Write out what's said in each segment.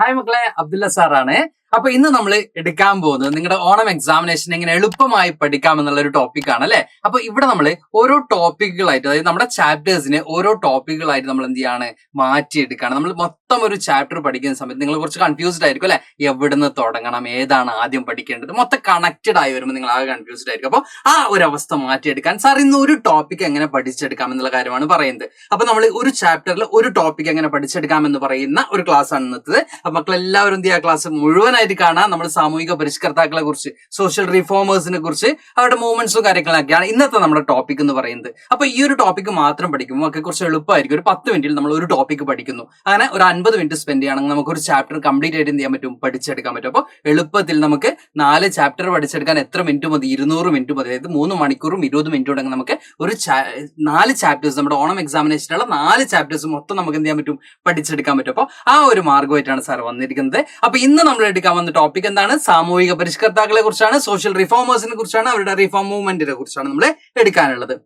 Hi മക്കളെ, അബ്ദുള്ള സാറാണ്. അപ്പൊ ഇന്ന് നമ്മൾ എടുക്കാൻ പോകുന്നത് നിങ്ങളുടെ ഓണം എക്സാമിനേഷൻ എങ്ങനെ എളുപ്പമായി പഠിക്കാം എന്നുള്ള ഒരു ടോപ്പിക് ആണ് അല്ലെ. അപ്പൊ ഇവിടെ നമ്മൾ ഓരോ ടോപ്പിക്കുകളായിട്ട്, അതായത് നമ്മുടെ ചാപ്റ്റേഴ്സിനെ ഓരോ ടോപ്പിക്കുകളായിട്ട് നമ്മൾ എന്ത് ചെയ്യാണ്, മാറ്റിയെടുക്കുകയാണ്. നമ്മൾ മൊത്തം ഒരു ചാപ്റ്റർ പഠിക്കുന്ന സമയത്ത് നിങ്ങൾ കുറച്ച് കൺഫ്യൂസ്ഡ് ആയിരിക്കും അല്ലെ, എവിടുന്ന് തുടങ്ങണം, ഏതാണ് ആദ്യം പഠിക്കേണ്ടത്, മൊത്തം കണക്റ്റഡ് ആയി വരുമ്പോൾ നിങ്ങൾ ആകെ കൺഫ്യൂസ്ഡ് ആയിരിക്കും. അപ്പൊ ആ ഒരു അവസ്ഥ മാറ്റിയെടുക്കാൻ സാർ ഇന്ന് ഒരു ടോപ്പിക് എങ്ങനെ പഠിച്ചെടുക്കാം എന്നുള്ള കാര്യമാണ് പറയുന്നത്. അപ്പൊ നമ്മൾ ഒരു ചാപ്റ്ററിൽ ഒരു ടോപ്പിക് എങ്ങനെ പഠിച്ചെടുക്കാം എന്ന് പറയുന്ന ഒരു ക്ലാസ് ആണ് ഇന്നത്തെ. അപ്പൊ മക്കളെല്ലാവരും എന്ത് ചെയ്യുക, ക്ലാസ് മുഴുവനായിട്ട് കാണാം. നമ്മൾ സാമൂഹിക പരിഷ്കർത്താക്കളെ കുറിച്ച്, സോഷ്യൽ റിഫോമേഴ്സിനെ കുറിച്ച്, അവരുടെ മൂവ്മെന്റ്സും കാര്യങ്ങളൊക്കെയാണ് ഇന്നത്തെ നമ്മുടെ ടോപ്പിക് എന്ന് പറയുന്നത്. അപ്പൊ ഈ ഒരു ടോപ്പിക് മാത്രം പഠിക്കുമ്പോൾ ഒക്കെ കുറച്ച് എളുപ്പമായിരിക്കും. ഒരു 10 മിനിറ്റിൽ നമ്മൾ ഒരു ടോപ്പിക് പഠിക്കുന്നു. അങ്ങനെ ഒരു 50 മിനിറ്റ് സ്പെൻഡ് ചെയ്യുകയാണെങ്കിൽ നമുക്ക് ഒരു ചാപ്റ്റർ കംപ്ലീറ്റ് ആയിട്ട് എന്ത് ചെയ്യാൻ പറ്റും, പഠിച്ചെടുക്കാൻ പറ്റും. അപ്പോൾ എളുപ്പത്തിൽ നമുക്ക് 4 ചാപ്റ്റർ പഠിച്ചെടുക്കാൻ എത്ര മിനിറ്റ് മതി? 200 മിനിറ്റ് മതി. അതായത് 3 മണിക്കൂറും 20 മിനിറ്റും ഉണ്ടെങ്കിൽ നമുക്ക് ഒരു 4 ചാപ്റ്റേഴ്സ്, നമ്മുടെ ഓണം എക്സാമിനേഷനുള്ള 4 ചാപ്റ്റേഴ്സ് മൊത്തം നമുക്ക് എന്ത് ചെയ്യാൻ പറ്റും, പഠിച്ചെടുക്കാൻ പറ്റും. അപ്പോൾ ആ ഒരു മാർഗമായിട്ടാണ് സാർ വന്നിരിക്കുന്നത്. അപ്പൊ ഇന്ന് നമ്മൾ എടുക്കാൻ വന്ന ടോപ്പിക് എന്താണ്? സാമൂഹിക പരിഷ്കർത്താക്കളെ കുറിച്ചാണ്, സോഷ്യൽ റിഫോമേഴ്സിനെ കുറിച്ചാണ്, അവരുടെ റിഫോം മൂവ്മെന്റിനെ കുറിച്ചാണ് നമ്മൾ എടുക്കാനുള്ളത്.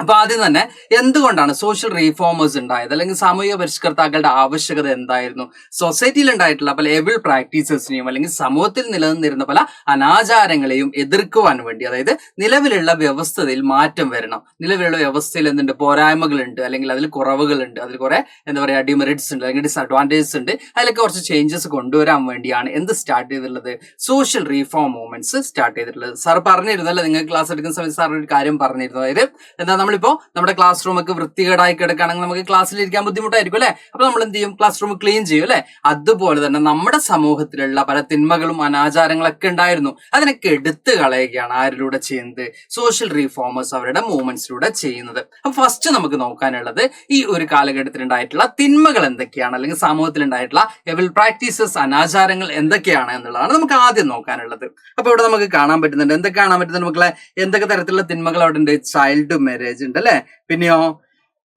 അപ്പൊ ആദ്യം തന്നെ എന്തുകൊണ്ടാണ് സോഷ്യൽ റീഫോമേഴ്സ് ഉണ്ടായത്, അല്ലെങ്കിൽ സാമൂഹിക പരിഷ്കർത്താക്കളുടെ ആവശ്യകത എന്തായിരുന്നു? സൊസൈറ്റിയിൽ ഉണ്ടായിട്ടുള്ള പല എവിൾ പ്രാക്ടീസസിനെയും അല്ലെങ്കിൽ സമൂഹത്തിൽ നിലനിന്നിരുന്ന പല അനാചാരങ്ങളെയും എതിർക്കുവാൻ വേണ്ടി, അതായത് നിലവിലുള്ള വ്യവസ്ഥയിൽ മാറ്റം വരണം. നിലവിലുള്ള വ്യവസ്ഥയിൽ എന്തുണ്ട്, പോരായ്മകളുണ്ട്, അല്ലെങ്കിൽ അതിൽ കുറവുകളുണ്ട്, അതിൽ കുറെ എന്താ പറയാ ഡിമെറിറ്റ്സ് ഉണ്ട്, അല്ലെങ്കിൽ ഡിസ്അഡ്വാൻറ്റേജസ് ഉണ്ട്. അതിലൊക്കെ കുറച്ച് ചേഞ്ചസ് കൊണ്ടുവരാൻ വേണ്ടിയാണ് എന്ത് സ്റ്റാർട്ട് ചെയ്തിട്ടുള്ളത്, സോഷ്യൽ റീഫോം മൂവ്മെന്റ്സ് സ്റ്റാർട്ട് ചെയ്തിട്ടുള്ളത്. സാർ പറഞ്ഞിരുന്നു അല്ലെ, നിങ്ങൾ ക്ലാസ് എടുക്കുന്ന സമയത്ത് സാർ ഒരു കാര്യം പറഞ്ഞിരുന്നു. അതായത് എന്താ, നമ്മളിപ്പോ നമ്മുടെ ക്ലാസ് റൂം ഒക്കെ വൃത്തികേടായി കിടക്കുകയാണെങ്കിൽ നമുക്ക് ക്ലാസ്സിൽ ഇരിക്കാൻ ബുദ്ധിമുട്ടായിരിക്കും അല്ലെ. അപ്പൊ നമ്മൾ എന്ത് ചെയ്യും, ക്ലാസ് റൂം ക്ലീൻ ചെയ്യും അല്ലെ. അതുപോലെ തന്നെ നമ്മുടെ സമൂഹത്തിലുള്ള പല തിന്മകളും അനാചാരങ്ങളൊക്കെ ഉണ്ടായിരുന്നു, അതിനൊക്കെ എടുത്തു കളയുകയാണ് ആരിലൂടെ ചെയ്യുന്നത്, സോഷ്യൽ റീഫോമേഴ്സ് അവരുടെ മൂവ്മെന്റ്സിലൂടെ ചെയ്യുന്നത്. അപ്പൊ ഫസ്റ്റ് നമുക്ക് നോക്കാനുള്ളത് ഈ ഒരു കാലഘട്ടത്തിൽ ഉണ്ടായിട്ടുള്ള തിന്മകൾ എന്തൊക്കെയാണ്, അല്ലെങ്കിൽ സമൂഹത്തിൽ ഉണ്ടായിട്ടുള്ള എവിൾ പ്രാക്ടീസസ്, അനാചാരങ്ങൾ എന്തൊക്കെയാണ് എന്നുള്ളതാണ് നമുക്ക് ആദ്യം നോക്കാനുള്ളത്. അപ്പൊ ഇവിടെ നമുക്ക് കാണാൻ പറ്റുന്നുണ്ട്, എന്തൊക്കെ കാണാൻ പറ്റുന്നുണ്ട് മക്കളെ, എന്തൊക്കെ തരത്തിലുള്ള തിന്മകൾ അവിടെ ഉണ്ട്. ചൈൽഡ് മാരേജ് ഉണ്ട് അല്ലെ, പിന്നെയോ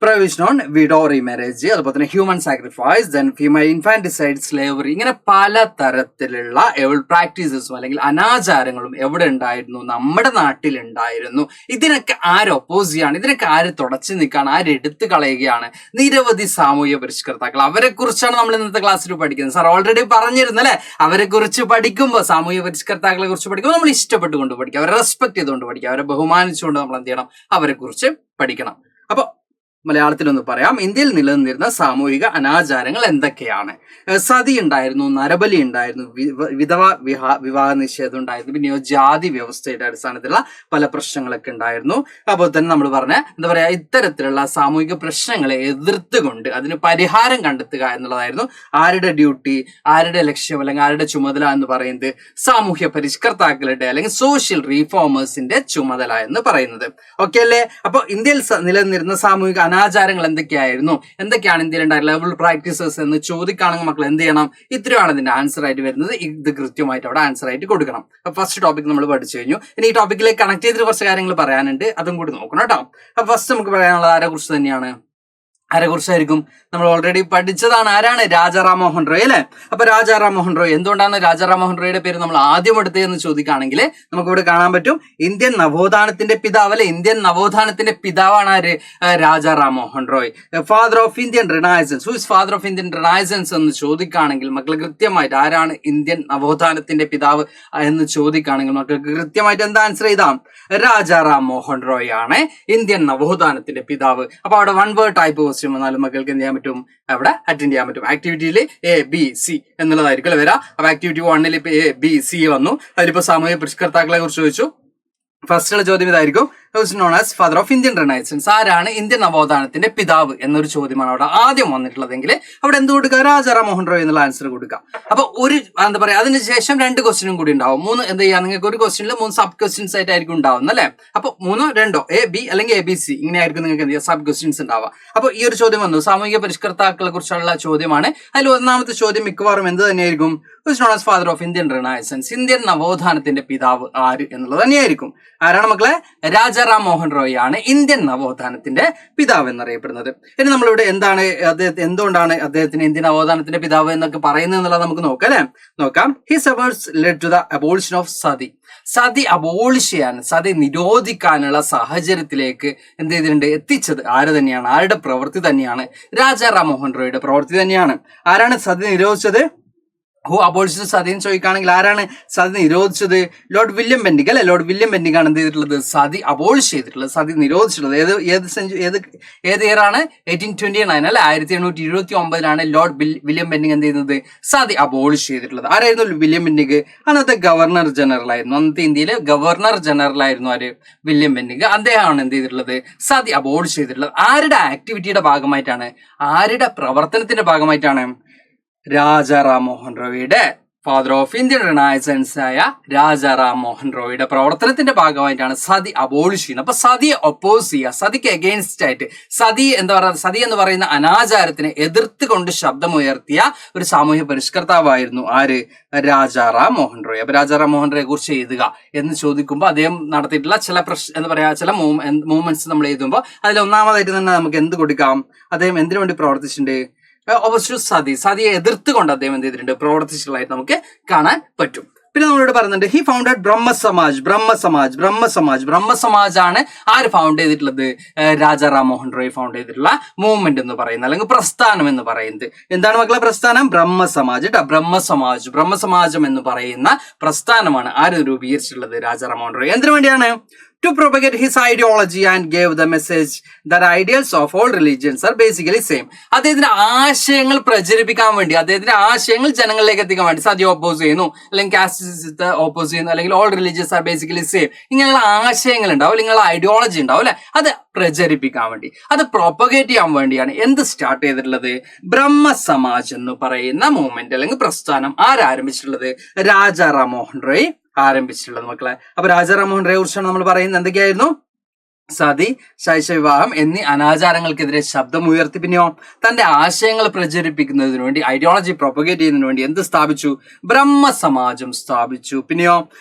പ്രൊവിഷൻ ഓൺ വിഡോ റീമാരേജ്, അതുപോലെ തന്നെ human sacrifice, then female infanticide, slavery, ഇങ്ങനെ പല തരത്തിലുള്ള എവിൾ പ്രാക്ടീസസും അല്ലെങ്കിൽ അനാചാരങ്ങളും എവിടെ ഉണ്ടായിരുന്നു, നമ്മുടെ നാട്ടിൽ ഉണ്ടായിരുന്നു. ഇതിനൊക്കെ ആര് ഒപ്പോസ് ചെയ്യാണ്, ഇതിനൊക്കെ ആര് തുടച്ചു നിൽക്കുകയാണ്, ആര് എടുത്തു കളയുകയാണ്? നിരവധി സാമൂഹ്യ പരിഷ്കർത്താക്കൾ. അവരെ കുറിച്ചാണ് നമ്മൾ ഇന്നത്തെ ക്ലാസ്സിൽ പഠിക്കുന്നത്. സാർ ഓൾറെഡി പറഞ്ഞിരുന്നു അല്ലെ, അവരെ കുറിച്ച് പഠിക്കുമ്പോൾ, സാമൂഹ്യ പരിഷ്കർത്താക്കളെ കുറിച്ച് പഠിക്കുമ്പോൾ നമ്മൾ ഇഷ്ടപ്പെട്ടുകൊണ്ട് പഠിക്കുക, അവരെ റെസ്പെക്ട് ചെയ്തുകൊണ്ട് പഠിക്കുക, അവരെ ബഹുമാനിച്ചുകൊണ്ട് നമ്മൾ എന്ത് ചെയ്യണം, അവരെ കുറിച്ച് പഠിക്കണം. അപ്പൊ മലയാളത്തിലൊന്ന് പറയാം, ഇന്ത്യയിൽ നിലനിന്നിരുന്ന സാമൂഹിക അനാചാരങ്ങൾ എന്തൊക്കെയാണ്? സതി ഉണ്ടായിരുന്നു, നരബലി ഉണ്ടായിരുന്നു, വിധവ വിവാഹ നിഷേധം ഉണ്ടായിരുന്നു, പിന്നെയോ ജാതി വ്യവസ്ഥയുടെ അടിസ്ഥാനത്തിലുള്ള പല പ്രശ്നങ്ങളൊക്കെ ഉണ്ടായിരുന്നു. അപ്പോൾ തന്നെ നമ്മൾ പറഞ്ഞ എന്താ പറയാ, ഇത്തരത്തിലുള്ള സാമൂഹിക പ്രശ്നങ്ങളെ എതിർത്തുകൊണ്ട് അതിന് പരിഹാരം കണ്ടെത്തുക എന്നുള്ളതായിരുന്നു ആരുടെ ഡ്യൂട്ടി, ആരുടെ ലക്ഷ്യം, അല്ലെങ്കിൽ ആരുടെ ചുമതല എന്ന് പറയുന്നത്? സാമൂഹ്യ പരിഷ്കർത്താക്കളുടെ അല്ലെങ്കിൽ സോഷ്യൽ റീഫോമേഴ്സിന്റെ ചുമതല എന്ന് പറയുന്നത്. ഓക്കെ അല്ലേ? അപ്പൊ ഇന്ത്യയിൽ നിലനിന്നിരുന്ന സാമൂഹിക അനാചാരങ്ങൾ എന്തൊക്കെയായിരുന്നു, എന്തൊക്കെയാണ് ഇന്ത്യയിൽ ഉണ്ടായിരുന്ന ലെവൽ പ്രാക്ടീസസ് എന്ന് ചോദിക്കുകയാണെങ്കിൽ മക്കൾ എന്ത് ചെയ്യണം, ഇത്രയാണ് ഇതിന്റെ ആൻസർ ആയിട്ട് വരുന്നത്. ഇത് കൃത്യമായിട്ട് അവിടെ ആൻസർ ആയിട്ട് കൊടുക്കണം. അപ്പൊ ഫസ്റ്റ് ടോപ്പിക് നമ്മൾ പഠിച്ചു കഴിഞ്ഞു. ഇനി ഈ ടോപ്പിക്കിലേക്ക് കണക്ട് ചെയ്തിട്ട് കുറച്ച് കാര്യങ്ങൾ പറയാനുണ്ട്, അതും കൂടി നോക്കണം കേട്ടോ. അപ്പൊ ഫസ്റ്റ് നമുക്ക് പറയാനുള്ളത് ആരെ കുറിച്ച് തന്നെയാണ്, ആരെ കുറിച്ചായിരിക്കും? നമ്മൾ ഓൾറെഡി പഠിച്ചതാണ്. ആരാണ്? രാജാ റാം മോഹൻ റോയ് അല്ലെ. അപ്പൊ രാജാ റാം മോഹൻ റോയ്, എന്തുകൊണ്ടാണ് രാജാ റാം മോഹൻ റോയുടെ പേര് നമ്മൾ ആദ്യം എടുത്തതെന്ന് ചോദിക്കുകയാണെങ്കിൽ നമുക്ക് ഇവിടെ കാണാൻ പറ്റും, ഇന്ത്യൻ നവോത്ഥാനത്തിന്റെ പിതാവ് അല്ലെ. ഇന്ത്യൻ നവോത്ഥാനത്തിന്റെ പിതാവാണ് ആര്? Raja Ram Mohan Roy. Father of Indian renaissance. Who is father of Indian renaissance എന്ന് ചോദിക്കുകയാണെങ്കിൽ മക്കൾ കൃത്യമായിട്ട് ആരാണ് ഇന്ത്യൻ നവോത്ഥാനത്തിന്റെ പിതാവ് എന്ന് ചോദിക്കുകയാണെങ്കിൽ മക്കൾക്ക് കൃത്യമായിട്ട് എന്താ ആൻസർ ചെയ്താം? രാജാ റാം മോഹൻ റോയ് ആണ് ഇന്ത്യൻ നവോത്ഥാനത്തിന്റെ പിതാവ്. അപ്പൊ അവിടെ വൺ വേർഡ് ടൈപ്പ് ക്വസ്റ്റ്യൻ വന്നാലും മക്കൾക്ക് എന്ത് ചെയ്യാൻ പറ്റും, അവിടെ അറ്റൻഡ് ചെയ്യാൻ പറ്റും. ആക്ടിവിറ്റിയിൽ ABC എന്നുള്ളതായിരിക്കും അല്ലെ വരാ. അപ്പൊ ആക്ടിവിറ്റി 1 ഇപ്പൊ ABC വന്നു. അതിലിപ്പോ സാമൂഹ്യ പരിഷ്കർത്താക്കളെ കുറിച്ച് ചോദിച്ചു. ഫസ്റ്റുള്ള ചോദ്യം ഇതായിരിക്കും, non as father of Indian renaissance. ആരാണ് ഇന്ത്യൻ നവോത്ഥാനത്തിന്റെ പിതാവ് എന്നൊരു ചോദ്യമാണ് അവിടെ ആദ്യം വന്നിട്ടുള്ളതെങ്കിൽ അവിടെ എന്ത് കൊടുക്കുക? രാജാ റാം മോഹൻ റോയ് എന്നുള്ള ആൻസർ കൊടുക്കുക. അപ്പൊ ഒരു എന്താ പറയാ, അതിനുശേഷം 2 ക്വസ്റ്റ്യനും കൂടി ഉണ്ടാവും. 3 എന്താ ചെയ്യാ, നിങ്ങൾക്ക് ഒരു ക്വസ്റ്റ്യനിൽ 3 സബ് ക്വസ്റ്റ്യൻസ് ആയിട്ടായിരിക്കും ഉണ്ടാവുന്നത് അല്ലെ. അപ്പൊ 3 2 AB അല്ലെങ്കിൽ ABC ഇങ്ങനെയായിരിക്കും നിങ്ങൾക്ക് എന്ത് ചെയ്യുക, സബ് ക്വസ്റ്റ്യൻസ് ഉണ്ടാവുക. അപ്പൊ ഈ ഒരു ചോദ്യം വന്നു, സാമൂഹിക പരിഷ്കർത്താക്കളെ കുറിച്ചുള്ള ചോദ്യമാണ്. അതിൽ ഒന്നാമത്തെ ചോദ്യം മിക്കവാറും എന്ത് തന്നെയായിരിക്കും, known as father of Indian renaissance, Indian നവോത്ഥാനത്തിന്റെ പിതാവ് ആര് എന്നുള്ളത് തന്നെയായിരിക്കും. ആരാണ് മക്കളെ? രാജാ റാം മോഹൻ റോയ് ആണ് ഇന്ത്യൻ നവോത്ഥാനത്തിന്റെ പിതാവ് എന്നറിയപ്പെടുന്നത്. ഇനി നമ്മളിവിടെ എന്താണ് എന്തുകൊണ്ടാണ് അദ്ദേഹത്തിന് ഇന്ത്യൻ നവോത്ഥാനത്തിന്റെ പിതാവ് എന്നൊക്കെ പറയുന്നത് എന്നുള്ളത് നമുക്ക് നോക്കാം അല്ലെ. നോക്കാം. His efforts led to the abolition of sati. Sati abolish ചെയ്യാൻ, സതി നിരോധിക്കാനുള്ള സാഹചര്യത്തിലേക്ക് എന്ത് ചെയ്തിട്ടുണ്ട്, എത്തിച്ചത് ആര് തന്നെയാണ്, ആരുടെ പ്രവൃത്തി തന്നെയാണ്? രാജാ റാം മോഹൻ റോയുടെ പ്രവൃത്തി തന്നെയാണ്. ആരാണ് സതി നിരോധിച്ചത്? ഹു അബോളിഷ് സതി എന്ന് ചോദിക്കുകയാണെങ്കിൽ ആരാണ് സതി നിരോധിച്ചത്? ലോർഡ് വില്യം ബെന്റിക് അല്ലെ. ലോർഡ് വില്യം ബെന്റിക് ആണ് എന്ത് ചെയ്തിട്ടുള്ളത്? സതി അബോളിഷ് ചെയ്തിട്ടുള്ളത്, സതി നിരോധിച്ചിട്ടുള്ളത്. ഏത് ഇയർ ആണ്? 1829 അല്ലെ, 1829 ലോർഡ് വില്യം ബെന്റിക് എന്ത് ചെയ്യുന്നത്? സതി അബോളിഷ് ചെയ്തിട്ടുള്ളത്. ആരായിരുന്നു വില്യം ബെന്റിക്? അന്നത്തെ ഗവർണർ ജനറൽ ആയിരുന്നു. അന്നത്തെ ഇന്ത്യയിലെ ഗവർണർ ജനറൽ ആയിരുന്നു ആര്? William Bentinck. അദ്ദേഹമാണ് എന്ത് ചെയ്തിട്ടുള്ളത്? സതി അബോളിഷ് ചെയ്തിട്ടുള്ളത്. ആരുടെ ആക്ടിവിറ്റിയുടെ ഭാഗമായിട്ടാണ്? ആരുടെ പ്രവർത്തനത്തിന്റെ ഭാഗമായിട്ടാണ്? രാജാ റാം മോഹൻ റോയിയുടെ, ഫാദർ ഓഫ് ഇന്ത്യൻ റിനൈസൻസ് ആയ രാജാ റാം മോഹൻ റോയിയുടെ പ്രവർത്തനത്തിന്റെ ഭാഗമായിട്ടാണ് സതി അബോളിഷ് ചെയ്യുന്നത്. അപ്പൊ സതിയെ ഒപ്പോസ് ചെയ്യുക, സതിക്ക് എഗെയിൻസ്റ്റ് ആയിട്ട്, സതി എന്ന് പറയുന്ന അനാചാരത്തിനെ എതിർത്തുകൊണ്ട് ശബ്ദമുയർത്തിയ ഒരു സാമൂഹ്യ പരിഷ്കർത്താവായിരുന്നു ആര്? രാജാ റാം മോഹൻ റോയ്. അപ്പൊ രാജാ റാം മോഹൻ റോയെ കുറിച്ച് എഴുതുക എന്ന് ചോദിക്കുമ്പോൾ അദ്ദേഹം നടത്തിയിട്ടുള്ള ചില മൂവ്മെന്റ്സ് നമ്മൾ എഴുതുമ്പോൾ അതിൽ ഒന്നാമതായിട്ട് തന്നെ നമുക്ക് എന്ത് കൊടുക്കാം? അദ്ദേഹം എന്തിനു വേണ്ടി പ്രവർത്തിച്ചിട്ടുണ്ട്? സതിയെ എതിർത്തുകൊണ്ട് അദ്ദേഹം എന്ത് ചെയ്തിട്ടുണ്ട്? പ്രവർത്തിച്ചിട്ടുള്ളതായിട്ട് നമുക്ക് കാണാൻ പറ്റും. പിന്നെ നമ്മളോട് പറയുന്നുണ്ട് ഹി ഫൗണ്ടഡ് ബ്രഹ്മസമാജ് ആണ് ആര് ഫൗണ്ട് ചെയ്തിട്ടുള്ളത്? രാജാ റാം മോഹൻ റോയ് ഫൗണ്ട് ചെയ്തിട്ടുള്ള മൂവ്മെന്റ് എന്ന് പറയുന്നത്, അല്ലെങ്കിൽ പ്രസ്ഥാനം എന്ന് പറയുന്നത്. എന്താണ് മക്കളെ പ്രസ്ഥാനം? ബ്രഹ്മസമാജ്. ബ്രഹ്മസമാജം എന്ന് പറയുന്ന പ്രസ്ഥാനമാണ് ആര് രൂപീകരിച്ചിട്ടുള്ളത്? രാജാ റാം മോഹൻ റോയ്. എന്തിനു വേണ്ടിയാണ്? To propagate his ideology and gave the message that ideals of all religions are basically same. അദ്ദേഹത്തിന്റെ ആശയങ്ങൾ പ്രചരിപ്പിക്കാൻ വേണ്ടി, അദ്ദേഹത്തിന്റെ ആശയങ്ങൾ ജനങ്ങളിലേക്ക് എത്തിക്കാൻ വേണ്ടി സതി ഓപ്പോസ് ചെയ്യുന്നു, അല്ലെങ്കിൽ കാസ്റ്റിസത്തെ ഓപ്പോസ് ചെയ്യുന്നു, അല്ലെങ്കിൽ all religions are basically same, ഇങ്ങനെയുള്ള ആശയങ്ങൾ ഉണ്ടാവും, അല്ലെങ്കിൽ ഐഡിയോളജി ഉണ്ടാവും അല്ലെ, അത് പ്രചരിപ്പിക്കാൻ വേണ്ടി, അത് പ്രൊപ്പഗേറ്റ് ചെയ്യാൻ വേണ്ടിയാണ് എന്ത് സ്റ്റാർട്ട് ചെയ്തിട്ടുള്ളത്? ബ്രഹ്മസമാജ് എന്ന് പറയുന്ന മൂവ്മെന്റ് അല്ലെങ്കിൽ പ്രസ്ഥാനം ആരംഭിച്ചിട്ടുള്ളത്? രാജാ റാം മോഹൻ റോയ് ആരംഭിച്ചിട്ടുള്ളത് മക്കളെ. അപ്പൊ രാജാ റാം മോഹൻ റോയെ കുറിച്ചാണ് നമ്മൾ പറയുന്നത്. എന്തൊക്കെയായിരുന്നു? സതി, ശൈശവിവാഹം എന്നീ അനാചാരങ്ങൾക്കെതിരെ ശബ്ദമുയർത്തി. പിന്നെയോ തന്റെ ആശയങ്ങൾ പ്രചരിപ്പിക്കുന്നതിന് വേണ്ടി, ഐഡിയോളജി പ്രൊപ്പഗേറ്റ് ചെയ്യുന്നതിന് വേണ്ടി എന്ത് സ്ഥാപിച്ചു? ബ്രഹ്മസമാജം സ്ഥാപിച്ചു. പിന്നെയോ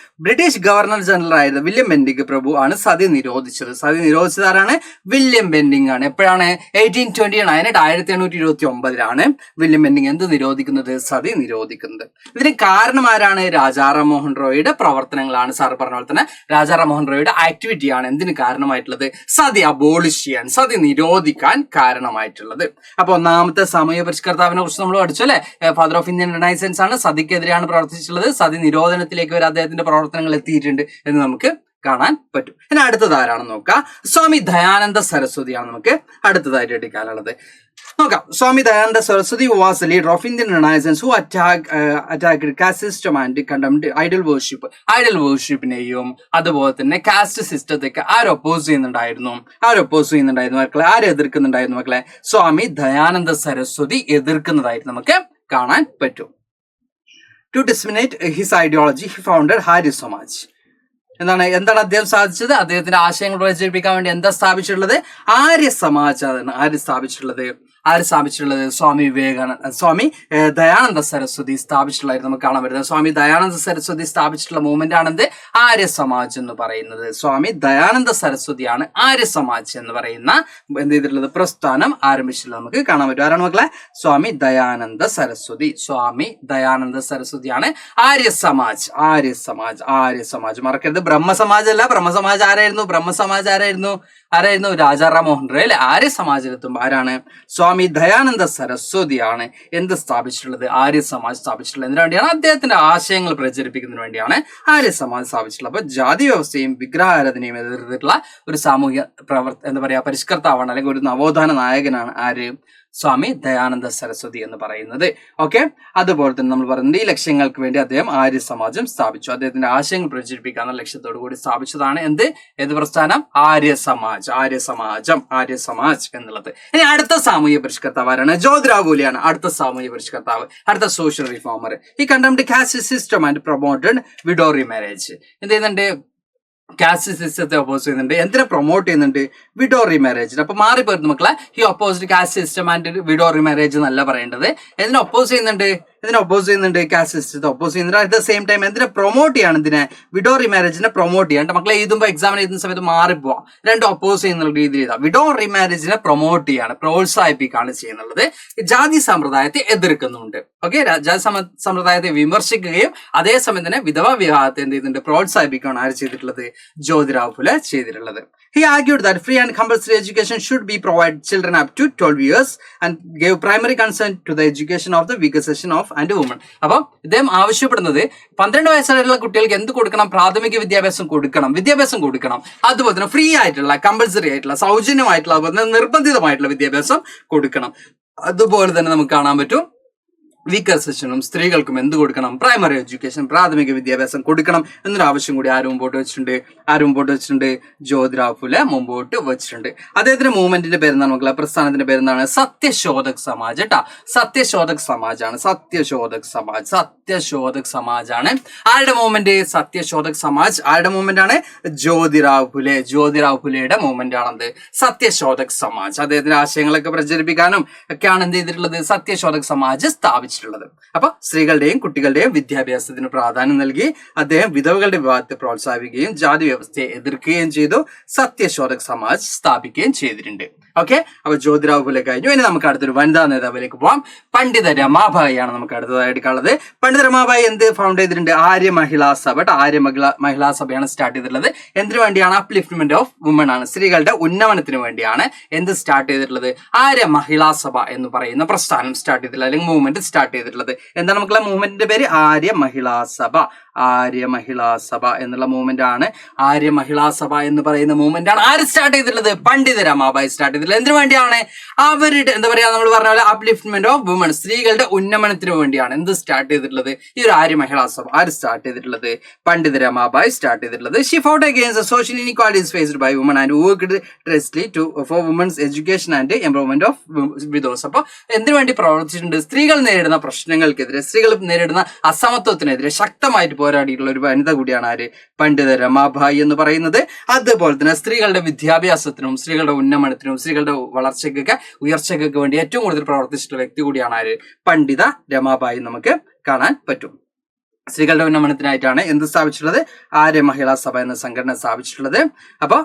ബ്രിട്ടീഷ് ഗവർണർ ജനറൽ ആയിരുന്ന വില്യം ബെന്റിക് പ്രഭു ആണ് സതി നിരോധിച്ചത്. സതി നിരോധിച്ചത് ആരാണ്? വില്യം ബെന്റിക് ആണ്. എപ്പോഴാണ്? 1829 1829 വില്യം ബെന്റിക് എന്ത് നിരോധിക്കുന്നത്? സതി നിരോധിക്കുന്നത്. ഇതിന് കാരണം ആരാണ്? രാജാ റാം മോഹൻ റോയിയുടെ പ്രവർത്തനങ്ങളാണ്. സാർ പറഞ്ഞ പോലെ തന്നെ രാജാ റാം മോഹൻ റോയിയുടെ ആക്ടിവിറ്റിയാണ് എന്തിന് കാരണമായിട്ടുള്ളത്? സതി അബോളിഷ് ചെയ്യാൻ, സതി നിരോധിക്കാൻ കാരണമായിട്ടുള്ളത്. അപ്പൊ ഒന്നാമത്തെ സാമൂഹ്യ പരിഷ്കർത്താവിനെ കുറിച്ച് നമ്മൾ പഠിച്ചു അല്ലെ. ഫാദർ ഓഫ് ഇന്ത്യൻ റിനൈസൻസ് ആണ്, സതിക്കെതിരെയാണ് പ്രവർത്തിച്ചിട്ടുള്ളത്. സതി നിരോധനത്തിലേക്ക് വരെ അദ്ദേഹത്തിന്റെ പ്രവർത്തനങ്ങൾ എത്തിയിട്ടുണ്ട് എന്ന് നമുക്ക് കാണാൻ പറ്റും. ഇനി അടുത്തത് ആരാണെന്ന് നോക്കാം. സ്വാമി ദയാനന്ദ സരസ്വതിയാണ് നമുക്ക് അടുത്തതായിട്ട് എടുക്കാനുള്ളത്. നോക്കാം. Swami Dayananda Saraswati was leader of Indian renaissance who attacked caste system and condemned idol വേർഷിപ്പിനെയും അതുപോലെ തന്നെ കാസ്റ്റ് സിസ്റ്റത്തെയൊക്കെ ആര് ഒപ്പോസ് ചെയ്യുന്നുണ്ടായിരുന്നു മക്കളെ? ആര് എതിർക്കുന്നുണ്ടായിരുന്നു മക്കളെ? സ്വാമി ദയാനന്ദ സരസ്വതി എതിർക്കുന്നതായിട്ട് നമുക്ക് കാണാൻ പറ്റും. To disseminate his ideology he founded Arya Samaj. എന്താണ് അദ്ദേഹം സാധിച്ചത്? അദ്ദേഹത്തിന്റെ ആശയങ്ങൾ പ്രചരിപ്പിക്കാൻ വേണ്ടി എന്താ സ്ഥാപിച്ചിട്ടുള്ളത്? ആര്യ സമാജാണ് ആര് സ്ഥാപിച്ചിട്ടുള്ളത്? സ്വാമി ദയാനന്ദ സരസ്വതി സ്ഥാപിച്ചിട്ടുള്ളതായിരുന്നു നമുക്ക് കാണാൻ പറ്റുന്നത്. സ്വാമി ദയാനന്ദ സരസ്വതി സ്ഥാപിച്ചിട്ടുള്ള മൂവ്മെന്റ് ആണെന്ത്? ആര്യ സമാജ് എന്ന് പറയുന്നത്. സ്വാമി ദയാനന്ദ സരസ്വതിയാണ് ആര്യ സമാജ് എന്ന് പറയുന്ന എന്ത് ചെയ്തിട്ടുള്ളത്? പ്രസ്ഥാനം ആരംഭിച്ചിട്ടുള്ളത് നമുക്ക് കാണാൻ പറ്റും. ആരാണ് മക്കളെ? സ്വാമി ദയാനന്ദ സരസ്വതിയാണ് ആര്യ സമാജ്. മറക്കരുത്, ബ്രഹ്മസമാജ് അല്ല. ബ്രഹ്മസമാജ് ആരായിരുന്നു? രാജാ റാം മോഹൻ റോയ് അല്ലെ. ആര്യ സമാജിലെത്തുമ്പോൾ ആരാണ്? സ്വാമി ദയാനന്ദ സരസ്വതിയാണ് എന്ത് സ്ഥാപിച്ചിട്ടുള്ളത്? ആര്യ സമാജ് സ്ഥാപിച്ചിട്ടുള്ളത്. എന്തിനു വേണ്ടിയാണ്? അദ്ദേഹത്തിന്റെ ആശയങ്ങൾ പ്രചരിപ്പിക്കുന്നതിന് വേണ്ടിയാണ് ആര്യ സമാജ് സ്ഥാപിച്ചിട്ടുള്ളത്. അപ്പൊ ജാതി വ്യവസ്ഥയും വിഗ്രഹാരാധനയും എതിർത്തിട്ടുള്ള ഒരു സാമൂഹ്യ പരിഷ്കർത്താവാണ്, അല്ലെങ്കിൽ ഒരു നവോത്ഥാന നായകനാണ് ആര്? സ്വാമി ദയാനന്ദ സരസ്വതി എന്ന് പറയുന്നത്. ഓക്കെ, അതുപോലെ തന്നെ നമ്മൾ പറയുന്നത് ഈ ലക്ഷ്യങ്ങൾക്ക് വേണ്ടി അദ്ദേഹം ആര്യ സമാജം സ്ഥാപിച്ചു. അദ്ദേഹത്തിന്റെ ആശയങ്ങൾ പ്രചരിപ്പിക്കാനുള്ള ലക്ഷ്യത്തോടു കൂടി സ്ഥാപിച്ചതാണ് ഏത് പ്രസ്ഥാനം? ആര്യ സമാജ് എന്നുള്ളത്. ഇനി അടുത്ത സാമൂഹ്യ പരിഷ്കർത്താവാരാണ്? ജ്യോതിറാവ് ഫൂലെയാണ് അടുത്ത സാമൂഹ്യ പരിഷ്കർത്താവ്, അടുത്ത സോഷ്യൽ റിഫോമർ. ഈ contempt cast system and promoted widow remarriage. എന്ത് ചെയ്യുന്നുണ്ട്? കാസ്റ്റ് സിസ്റ്റത്തെ ഒപ്പോസ് ചെയ്യുന്നുണ്ട്. എന്തിനെ പ്രൊമോട്ട് ചെയ്യുന്നുണ്ട്? വിഡോ റീമാരേജിന്. അപ്പൊ മാറിപ്പോയിരുന്നു മക്കളെ. He opposed cast system and widow remarriage എന്നല്ല പറയേണ്ടത്. എന്തിനെ ഒപ്പോസ് ചെയ്യുന്നുണ്ട്? കാസ്റ്റ് സിസ്റ്റത്തെ ഒപ്പോസ് ചെയ്യുന്നുണ്ട്. അറ്റ് ദ സെയിം ടൈം എന്തിനെ പ്രൊമോട്ട് ചെയ്യാണ്? വിഡോ റീമാരേജിനെ പ്രൊമോട്ട് ചെയ്യാണ്ട്. മക്കളെ എഴുതുമ്പോൾ എക്സാമിന് എഴുതുന്ന സമയത്ത് മാറിപ്പോവാം. രണ്ടും ഒപ്പോസ് ചെയ്യുന്ന രീതിയിൽ എഴുതാം. വിഡോ റീമാരേജിനെ പ്രൊമോട്ട് ചെയ്യാണ്, പ്രോത്സാഹിപ്പിക്കുകയാണ് ചെയ്യുന്നുള്ളത്. ജാതി സമ്പ്രദായത്തെ എതിർക്കുന്നുണ്ട്. ഓക്കെ, ജാതി സമ്പ്രദായത്തെ വിമർശിക്കുകയും അതേസമയം തന്നെ വിധവാ വിവാഹത്തെ എന്ത് ചെയ്യുന്നുണ്ട്? പ്രോത്സാഹിപ്പിക്കുകയാണ് ആര് ചെയ്തിട്ടുള്ളത്? ജ്യോതിറാവ് ഫുലെ ചെയ്തിട്ടുള്ളത്. He argued that free and compulsory education should be provided children up to 12 years and gave primary concern to the education of the weaker section of of and woman. അപ്പം ഇദ്ദേഹം ആവശ്യപ്പെടുന്നത് 12 വയസ്സുള്ള കുട്ടികൾക്ക് എന്ത് കൊടുക്കണം? പ്രാഥമിക വിദ്യാഭ്യാസം കൊടുക്കണം. അതുപോലെ തന്നെ ഫ്രീ ആയിട്ടുള്ള, കമ്പൽസറി ആയിട്ടുള്ള, സൗജന്യമായിട്ടുള്ള, അതുപോലെ തന്നെ നിർബന്ധിതമായിട്ടുള്ള വിദ്യാഭ്യാസം കൊടുക്കണം. അതുപോലെ തന്നെ നമുക്ക് കാണാൻ പറ്റും വീക്കർ സെക്ഷനും സ്ത്രീകൾക്കും എന്ത് കൊടുക്കണം? പ്രൈമറി എഡ്യൂക്കേഷൻ, പ്രാഥമിക വിദ്യാഭ്യാസം കൊടുക്കണം എന്നൊരു ആവശ്യം കൂടി ആര് മുമ്പോട്ട് വെച്ചിട്ടുണ്ട്? ജ്യോതിറാവ് ഫുലെ മുമ്പോട്ട് വെച്ചിട്ടുണ്ട്. അദ്ദേഹത്തിന്റെ മൂവ്മെന്റിന്റെ പേരെന്താണ് മക്കളെ? പ്രസ്ഥാനത്തിന്റെ പേരെന്താണ്? സത്യശോധക് സമാജ് കേട്ടാ. സത്യശോധക് സമാജ് ആണ്. ആരുടെ മൂവ്മെന്റ്? സത്യശോധക് സമാജ്. ആരുടെ മൂവ്മെന്റ് ആണ്? ജ്യോതിറാവ് ഫുലെയുടെ മൂവ്മെന്റ് ആണത് സത്യശോധക് സമാജ്. അദ്ദേഹത്തിന്റെ ആശയങ്ങളൊക്കെ പ്രചരിപ്പിക്കാനും ഒക്കെയാണ് എന്ത് ചെയ്തിട്ടുള്ളത്? സത്യശോധക് സമാജ് സ്ഥാപിച്ചിട്ടുള്ളത്. അപ്പൊ സ്ത്രീകളുടെയും കുട്ടികളുടെയും വിദ്യാഭ്യാസത്തിന് പ്രാധാന്യം നൽകി അദ്ദേഹം വിധവകളുടെ വിവാഹത്തെ പ്രോത്സാഹിപ്പിക്കുകയും ജാതി വ്യവസ്ഥയെ എതിർക്കുകയും ചെയ്തു. സത്യശോധക് സമാജ് സ്ഥാപിക്കുകയും ചെയ്തിട്ടുണ്ട്. ഓക്കെ, അപ്പൊ ജ്യോതിറാവ് ഫുലെ കഴിഞ്ഞു. ഇനി നമുക്ക് അടുത്തൊരു വനിതാ നേതാവിലേക്ക് പോവാം. പണ്ഡിത രമാബായി ആണ് നമുക്ക് അടുത്തതായിട്ട് ഉള്ളത്. പണ്ഡിത രമാബായി എന്ത് ഫൗണ്ട് ചെയ്തിട്ടുണ്ട്? ആര്യ മഹിളാ സഭ. ആര്യ മഹിളാ സഭയാണ് സ്റ്റാർട്ട് ചെയ്തിട്ടുള്ളത്. എന്തിനു വേണ്ടിയാണ്? അപ്ലിഫ്റ്റ്മെന്റ് ഓഫ് വുമൺ ആണ്, സ്ത്രീകളുടെ ഉന്നമനത്തിന് വേണ്ടിയാണ് എന്ത് സ്റ്റാർട്ട് ചെയ്തിട്ടുള്ളത്? ആര്യ മഹിളാ സഭ എന്ന് പറയുന്ന പ്രസ്ഥാനം സ്റ്റാർട്ട് ചെയ്തിട്ടുള്ളത്, അല്ലെങ്കിൽ മൂവ്മെന്റ് സ്റ്റാർട്ട് ചെയ്തിട്ടുള്ളത്. എന്താണ് നമുക്കുള്ള മൂവ്മെന്റിന്റെ പേര്? ആര്യ മഹിളാ സഭ എന്നുള്ള മൂവ്മെന്റ് ആണ്. ആര്യ മഹിളാ സഭ എന്ന് പറയുന്ന മൂവ്മെന്റ് ആണ് ആര് സ്റ്റാർട്ട് ചെയ്തിട്ടുള്ളത്? പണ്ഡിത രമാബായി സ്റ്റാർട്ട് ചെയ്തിട്ടുള്ളത്. എന്തിനു വേണ്ടിയാണ്? അവരുടെ എന്താ പറയാ, നമ്മൾ പറഞ്ഞ പോലെ അപ്ലിഫ്റ്റ്മെന്റ് ഓഫ് വുമൺ, സ്ത്രീകളുടെ ഉന്നമനത്തിന് വേണ്ടിയാണ് എന്ത് സ്റ്റാർട്ട് ചെയ്തിട്ടുള്ളത്? ഈ ഒരു ആര്യ മഹിളാ സഭ ആര് സ്റ്റാർട്ട് ചെയ്തിട്ടുള്ളത്? പണ്ഡിത രമാബായി സ്റ്റാർട്ട് ചെയ്തിട്ടുള്ളത്. She fought against social inequalities faced by women and worked tirelessly for women's education and empowerment of widows. അപ്പൊ എന്തിനു വേണ്ടി പ്രവർത്തിച്ചിട്ടുണ്ട്? സ്ത്രീകൾ നേരിടുന്ന പ്രശ്നങ്ങൾക്കെതിരെ, സ്ത്രീകൾ നേരിടുന്ന അസമത്വത്തിനെതിരെ ശക്തമായിട്ട് പോരാടിയിട്ടുള്ള ഒരു വനിത കൂടിയാണ് ആര്? പണ്ഡിത രമാബായി എന്ന് പറയുന്നത്. അതുപോലെ തന്നെ സ്ത്രീകളുടെ വിദ്യാഭ്യാസത്തിനും സ്ത്രീകളുടെ ഉന്നമനത്തിനും സ്ത്രീകളുടെ വളർച്ചയ്ക്കൊക്കെ ഉയർച്ചയ്ക്കൊക്കെ വേണ്ടി ഏറ്റവും കൂടുതൽ പ്രവർത്തിച്ചിട്ടുള്ള വ്യക്തി കൂടിയാണ് ആര്? പണ്ഡിത രമാബായി നമുക്ക് കാണാൻ പറ്റും. സ്ത്രീകളുടെ ഉന്നമനത്തിനായിട്ടാണ് എന്ത് സ്ഥാപിച്ചിട്ടുള്ളത്? ആര്യ മഹിളാ സഭ എന്ന സംഘടന സ്ഥാപിച്ചിട്ടുള്ളത്. അപ്പൊ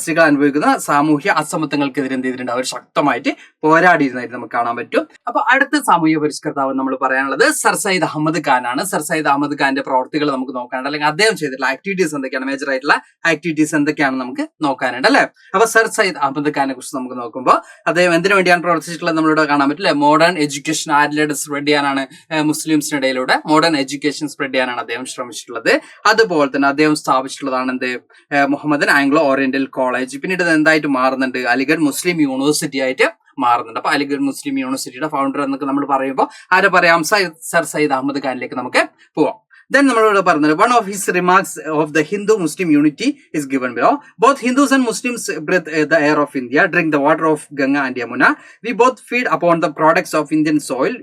സ്ത്രീകൾ അനുഭവിക്കുന്ന സാമൂഹ്യ അസമത്വങ്ങൾക്കെതിരെ എന്ത് ചെയ്തിട്ടുണ്ട്? അവർ ശക്തമായിട്ട് പോരാടിയിരുന്നതായിട്ട് നമുക്ക് കാണാൻ പറ്റും. അപ്പൊ അടുത്ത സാമൂഹ്യ പരിഷ്കർത്താവ് നമ്മൾ പറയാനുള്ളത് സർ സയ്യിദ് അഹമ്മദ് ഖാൻ ആണ്. സർ സയ്യിദ് അഹമ്മദ് ഖാന്റെ പ്രവർത്തികൾ നമുക്ക് നോക്കാനുണ്ട്, അല്ലെങ്കിൽ അദ്ദേഹം ചെയ്തിട്ടുള്ള ആക്ടിവിറ്റീസ് എന്തൊക്കെയാണ്, മേജർ ആയിട്ടുള്ള ആക്ടിവിറ്റീസ് എന്തൊക്കെയാണ് നമുക്ക് നോക്കാനുണ്ട് അല്ലെ. അപ്പൊ സർ സയ്യിദ് അഹമ്മദ് ഖാനെ കുറിച്ച് നമുക്ക് നോക്കുമ്പോൾ അദ്ദേഹം എന്തിനു വേണ്ടിയാണ് പ്രവർത്തിച്ചിട്ടുള്ളത് നമ്മളിവിടെ കാണാൻ പറ്റില്ല. മോഡേൺ എഡ്യൂക്കേഷൻ ആരിലൂടെ സ്പ്രെഡ് ചെയ്യാനാണ്? മുസ്ലിംസിനിടയിലൂടെ മോഡേൺ എഡ്യൂക്കേഷൻ സ്പ്രെഡ് ചെയ്യാനാണ് അദ്ദേഹം ശ്രമിച്ചിട്ടുള്ളത്. അതുപോലെ തന്നെ അദ്ദേഹം സ്ഥാപിച്ചിട്ടുള്ളതാണ് എന്ത്? Muhammadan Anglo Oriental College. പിന്നീട് ഇത് എന്തായിട്ട് മാറുന്നുണ്ട്? അലിഗഡ് മുസ്ലിം യൂണിവേഴ്സിറ്റി ആയിട്ട് മാറുന്നുണ്ട്. അപ്പൊ അലിഗഡ് മുസ്ലിം യൂണിവേഴ്സിറ്റിയുടെ ഫൗണ്ടർ എന്നൊക്കെ നമ്മൾ പറയുമ്പോൾ ആരെ പറയാം? സർ സയ്യിദ് അഹമ്മദ് ഖാനിലേക്ക് നമുക്ക് പോവാം. Then നമ്മളോട് പറഞ്ഞത് one of his remarks of the Hindu-Muslim unity is given below. Both Hindus and Muslims breathe the air of India, drink the water of Ganga and Yamuna. We both feed upon the products of Indian soil.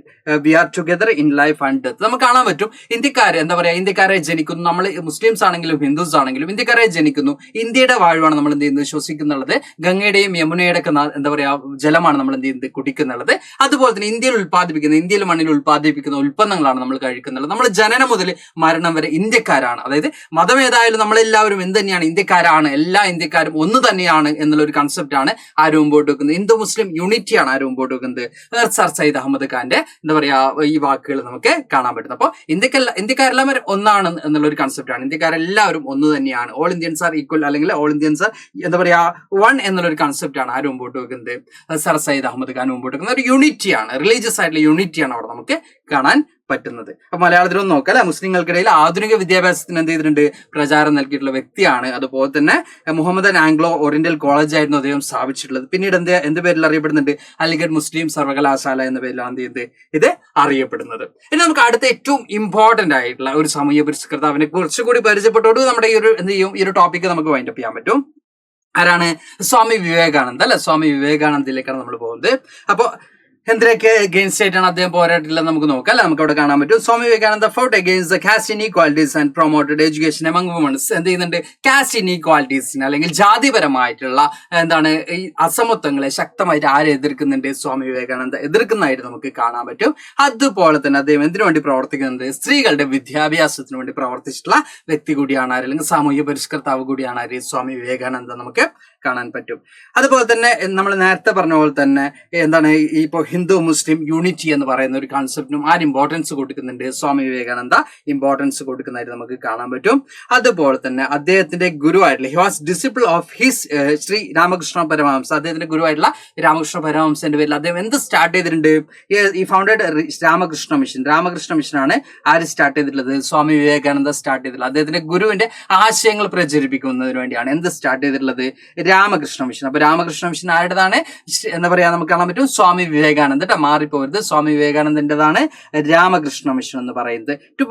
We are together in life and death. നമുക്ക് കാണാൻ പറ്റും ഇന്ത്യക്കാരെ എന്താ പറയാ, ഇന്ത്യക്കാരെ ജനിക്കുന്നു. നമ്മൾ Muslims ആണെങ്കിലും ഹിന്ദുസ് ആണെങ്കിലും ഇന്ത്യക്കാരെ ജനിക്കുന്നു. ഇന്ത്യയുടെ വാഴുവാണ് നമ്മൾ എന്ത് ചെയ്യുന്നത്? ശ്വസിക്കുന്നുള്ളത്. ഗംഗയുടെയും യമുനയുടെ ഒക്കെ എന്താ പറയാ ജലമാണ് നമ്മൾ എന്ത് ചെയ്യുന്നത്? കുടിക്കുന്നുള്ളത്. അതുപോലെ തന്നെ ഇന്ത്യയിൽ മണ്ണിൽ ഉൽപ്പാദിപ്പിക്കുന്ന ഉൽപ്പന്നങ്ങളാണ് നമ്മൾ കഴിക്കുന്നുള്ളത്. നമ്മൾ ജനനം മുതൽ മരണം വരെ ഇന്ത്യക്കാരാണ്. അതായത് മതം ഏതായാലും നമ്മളെല്ലാവരും എന്ത് തന്നെയാണ്? ഇന്ത്യക്കാരാണ്. എല്ലാ ഇന്ത്യക്കാരും ഒന്ന് തന്നെയാണ് എന്നുള്ള ഒരു കൺസെപ്റ്റ് ആണ് ആര് മുമ്പോട്ട് വെക്കുന്നത്? ഹിന്ദു മുസ്ലിം യൂണിറ്റിയാണ് ആര് മുമ്പോട്ട് വെക്കുന്നത്? സർ സയ്യിദ് അഹമ്മദ് ഖാന്റെ എന്താ പറയാ ഈ വാക്കുകൾ നമുക്ക് കാണാൻ പറ്റുന്നത്. അപ്പോൾ ഇന്ത്യക്കാരെല്ലാവരും ഒന്നാണ് എന്നുള്ള ഒരു കൺസെപ്റ്റ് ആണ്. ഇന്ത്യക്കാരെല്ലാവരും ഒന്ന് തന്നെയാണ്. ഓൾ ഇന്ത്യൻസ് ആർ ഈക്വൽ, അല്ലെങ്കിൽ ഓൾ ഇന്ത്യൻസ് ആർ എന്താ പറയാ വൺ എന്നുള്ള ഒരു കൺസെപ്റ്റ് ആണ് ആര് മുമ്പോട്ട് വെക്കുന്നത്? സർ സയ്യിദ് അഹമ്മദ് ഖാൻ മുമ്പോട്ട് വെക്കുന്ന ഒരു യൂണിറ്റിയാണ്, റിലീജിയസ് ആയിട്ടുള്ള യൂണിറ്റിയാണ് അവിടെ നമുക്ക് കാണാൻ പറ്റുന്നത്. അപ്പൊ മലയാളത്തിലൊന്നും നോക്കാം അല്ലെ. മുസ്ലിങ്ങൾക്കിടയിൽ ആധുനിക വിദ്യാഭ്യാസത്തിന് എന്ത് ചെയ്തിട്ടുണ്ട്? പ്രചാരം നൽകിയിട്ടുള്ള വ്യക്തിയാണ്. അതുപോലെ തന്നെ മുഹമ്മദൻ ആംഗ്ലോ ഓറിയന്റൽ കോളേജ് ആയിരുന്നു അദ്ദേഹം സ്ഥാപിച്ചിട്ടുള്ളത്. പിന്നീട് എന്ത് പേരിൽ അറിയപ്പെടുന്നുണ്ട്? അലിഗഡ് മുസ്ലിം സർവകലാശാല എന്ന പേരിലാണ് എന്ത് ചെയ്യുന്നത്? ഇത് അറിയപ്പെടുന്നത്. ഇനി നമുക്ക് അടുത്ത ഏറ്റവും ഇമ്പോർട്ടന്റ് ആയിട്ടുള്ള ഒരു സാമൂഹ്യ പരിഷ്കർത്താവിനെ കുറച്ചുകൂടി പരിചയപ്പെട്ടോട് നമ്മുടെ ഈ ഒരു ടോപ്പിക്ക് നമുക്ക് വൈൻഡപ്പ് ചെയ്യാൻ പറ്റും. ആരാണ്? സ്വാമി വിവേകാനന്ദ അല്ലെ. സ്വാമി വിവേകാനന്ദയിലേക്കാണ് നമ്മൾ പോകുന്നത്. അപ്പൊ എന്തിനൊക്കെ അഗെയിൻസ്റ്റ് ആയിട്ടാണ് അദ്ദേഹം പോരാട്ടില്ലെന്ന് നമുക്ക് നോക്കാം അല്ലെ. നമുക്ക് അവിടെ കാണാൻ പറ്റും. Swami Vivekananda fought against the caste inequalities and promoted education among womens. എന്ത് ചെയ്യുന്നുണ്ട്? കാസ്റ്റ് ഇനീക്വാലിറ്റീസിന് അല്ലെങ്കിൽ ജാതിപരമായിട്ടുള്ള എന്താണ് ഈ അസമത്വങ്ങളെ ശക്തമായിട്ട് ആരെ എതിർക്കുന്നുണ്ട്? സ്വാമി വിവേകാനന്ദ എതിർക്കുന്നതായിട്ട് നമുക്ക് കാണാൻ പറ്റും. അതുപോലെ തന്നെ അദ്ദേഹം എന്തിനു വേണ്ടി പ്രവർത്തിക്കുന്നുണ്ട്? സ്ത്രീകളുടെ വിദ്യാഭ്യാസത്തിന് വേണ്ടി പ്രവർത്തിച്ചിട്ടുള്ള വ്യക്തി കൂടിയാണ് ആര്, അല്ലെങ്കിൽ സാമൂഹ്യ പരിഷ്കർത്താവ് കൂടിയാണ് ആര്? സ്വാമി വിവേകാനന്ദ നമുക്ക് കാണാൻ പറ്റും. അതുപോലെ തന്നെ നമ്മൾ നേരത്തെ പറഞ്ഞ പോലെ തന്നെ എന്താണ് ഇപ്പോൾ ഹിന്ദു മുസ്ലിം യൂണിറ്റി എന്ന് പറയുന്ന ഒരു കോൺസെപ്റ്റിനും ആര് ഇമ്പോർട്ടൻസ് കൊടുക്കുന്നുണ്ട്? സ്വാമി വിവേകാനന്ദ ഇമ്പോർട്ടൻസ് കൊടുക്കുന്നതായിട്ട് നമുക്ക് കാണാൻ പറ്റും. അതുപോലെ തന്നെ അദ്ദേഹത്തിന്റെ ഗുരുവായിട്ടുള്ള he was disciple of his Shri Ramakrishna Paramahamsa, അദ്ദേഹത്തിന്റെ ഗുരുവായിട്ടുള്ള രാമകൃഷ്ണ പരമഹംസന്റെ പേരിൽ അദ്ദേഹം എന്ത് സ്റ്റാർട്ട് ചെയ്തിട്ടുണ്ട്? ഈ ഫൗണ്ടഡ് രാമകൃഷ്ണ മിഷൻ. രാമകൃഷ്ണ മിഷനാണ് ആര് സ്റ്റാർട്ട് ചെയ്തിട്ടുള്ളത്? സ്വാമി വിവേകാനന്ദ സ്റ്റാർട്ട് ചെയ്തിട്ടുള്ളത്. അദ്ദേഹത്തിന്റെ ഗുരുവിന്റെ ആശയങ്ങൾ പ്രചരിപ്പിക്കുന്നതിന് വേണ്ടിയാണ് എന്ത് സ്റ്റാർട്ട് ചെയ്തിട്ടുള്ളത്? രാമകൃഷ്ണ മിഷൻ. അപ്പൊ രാമകൃഷ്ണ മിഷൻ ആരുടേതാണ്? എന്താ പറയാ, നമുക്ക് കാണാൻ പറ്റും സ്വാമി വിവേകാനന്ദ. മാറിപ്പോരുത്, സ്വാമി വിവേകാനന്ദന്റേതാണ് രാമകൃഷ്ണ മിഷൻ എന്ന് പറയുന്നത്. To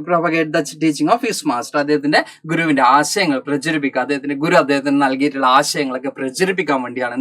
propagate the teaching of his master, അദ്ദേഹത്തിന്റെ ഗുരുവിന്റെ ആശയങ്ങൾ പ്രചരിപ്പിക്കുക, അദ്ദേഹത്തിന്റെ ഗുരു അദ്ദേഹത്തിന് നൽകിയിട്ടുള്ള ആശയങ്ങളൊക്കെ പ്രചരിപ്പിക്കാൻ വേണ്ടിയാണ്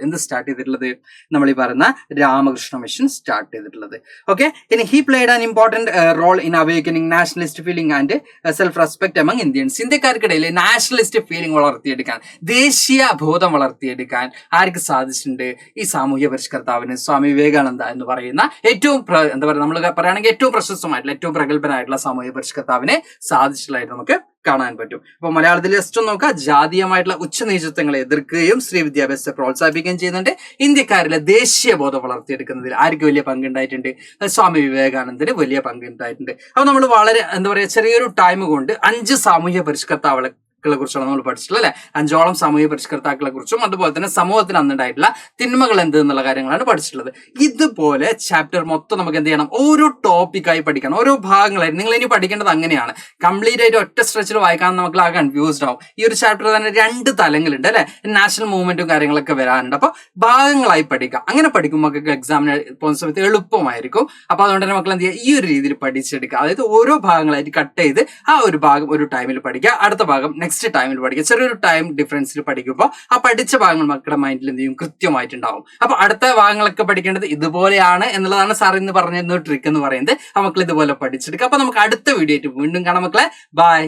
എന്ത് സ്റ്റാർട്ട് ചെയ്തിട്ടുള്ളത്? നമ്മൾ ഈ പറയുന്ന രാമകൃഷ്ണ മിഷൻ സ്റ്റാർട്ട് ചെയ്തിട്ടുള്ളത്. ഓക്കെ, ഇനി he played an important role in awakening nationalist feeling and self respect among Indians. ഇന്ത്യക്കാർക്കിടയിൽ നാഷണലിസ്റ്റ് ഫീലിംഗ് വളർത്തിയെടുക്കാൻ, ദേശീയ ബോധം വളർത്തിയെടുക്കാൻ ആർക്ക് സാധിച്ചിട്ടുണ്ട്? ഈ സാമൂഹ്യ പരിഷ്കർത്താവിന് സ്വാമി വിവേകാനന്ദ എന്ന് പറയുന്ന ഏറ്റവും എന്താ പറയുക, നമ്മൾ പറയുകയാണെങ്കിൽ ഏറ്റവും പ്രശസ്തമായിട്ടുള്ള ഏറ്റവും പ്രഗത്ഭനായിട്ടുള്ള സാമൂഹ്യ പരിഷ്കർത്താവിനെ സാധിച്ചിട്ടുള്ളതായിട്ട് നമുക്ക് കാണാൻ പറ്റും. അപ്പൊ മലയാളത്തിൽ ജസ്റ്റ് നോക്കുക, ജാതീയമായിട്ടുള്ള ഉച്ചനീചത്വങ്ങളെ എതിർക്കുകയും സ്ത്രീ വിദ്യാഭ്യാസത്തെ പ്രോത്സാഹിപ്പിക്കുകയും ചെയ്യുന്നുണ്ട്. ഇന്ത്യക്കാരിലെ ദേശീയ ബോധം വളർത്തിയെടുക്കുന്നതിൽ ആർക്ക് വലിയ പങ്കുണ്ടായിട്ടുണ്ട്? സ്വാമി വിവേകാനന്ദന് വലിയ പങ്കുണ്ടായിട്ടുണ്ട്. അപ്പൊ നമ്മൾ വളരെ എന്താ പറയുക, ചെറിയൊരു ടൈം കൊണ്ട് 5 സാമൂഹ്യ പരിഷ്കർത്താക്കളെ കുറിച്ചാണ് നമ്മൾ പഠിച്ചിട്ടുള്ളത് അല്ലെ. 5ഓളം സാമൂഹ്യ പരിഷ്കർത്താക്കളെ കുറിച്ചും അതുപോലെ തന്നെ സമൂഹത്തിന് അന്നുണ്ടായിട്ടുള്ള തിന്മകൾ എന്ത് എന്നുള്ള കാര്യങ്ങളാണ് പഠിച്ചിട്ടുള്ളത്. ഇതുപോലെ ചാപ്റ്റർ മൊത്തം നമുക്ക് എന്ത് ചെയ്യണം? ഓരോ ടോപ്പിക്കായി പഠിക്കണം, ഓരോ ഭാഗങ്ങളായിട്ട്. നിങ്ങൾ ഇനി പഠിക്കേണ്ടത് അങ്ങനെയാണ്. കംപ്ലീറ്റ് ആയിട്ട് ഒറ്റ സ്ട്രെച്ചിൽ വായിക്കാൻ നമുക്ക് ആ കൺഫ്യൂസ്ഡ് ആവും. ഈ ഒരു ചാപ്റ്റർ തന്നെ 2 തലങ്ങളുണ്ട് അല്ലെ. നാഷണൽ മൂവ്മെന്റും കാര്യങ്ങളൊക്കെ വരാനുണ്ട്. അപ്പൊ ഭാഗങ്ങളായി പഠിക്കുക. അങ്ങനെ പഠിക്കുമ്പോൾ നമുക്ക് എക്സാമിന് പോകുന്ന സമയത്ത് എളുപ്പമായിരിക്കും. അപ്പൊ അതുകൊണ്ട് തന്നെ മക്കൾ എന്ത് ചെയ്യുക? ഈ ഒരു രീതിയിൽ പഠിച്ചെടുക്കുക. അതായത് ഓരോ ഭാഗങ്ങളായിട്ട് കട്ട് ചെയ്ത് ആ ഒരു ഭാഗം ഒരു ടൈമിൽ പഠിക്കുക, അടുത്ത ഭാഗം നെക്സ്റ്റ് ടൈമിൽ പഠിക്കുക. ചെറിയൊരു ടൈം ഡിഫറൻസിൽ പഠിക്കുമ്പോൾ ആ പഠിച്ച ഭാഗങ്ങൾ മക്കളുടെ മൈൻഡിൽ എന്ത് ചെയ്യും? കൃത്യമായിട്ടുണ്ടാവും. അപ്പൊ അടുത്ത ഭാഗങ്ങളൊക്കെ പഠിക്കേണ്ടത് ഇതുപോലെയാണ് എന്നുള്ളതാണ് സാർ ഇന്ന് പറഞ്ഞിരുന്ന ട്രിക്ക് എന്ന് പറയുന്നത്. ആ മക്കൾ ഇതുപോലെ പഠിച്ചെടുക്കുക. അപ്പൊ നമുക്ക് അടുത്ത വീഡിയോ ആയിട്ട് വീണ്ടും കാണാം മക്കളെ. ബൈ.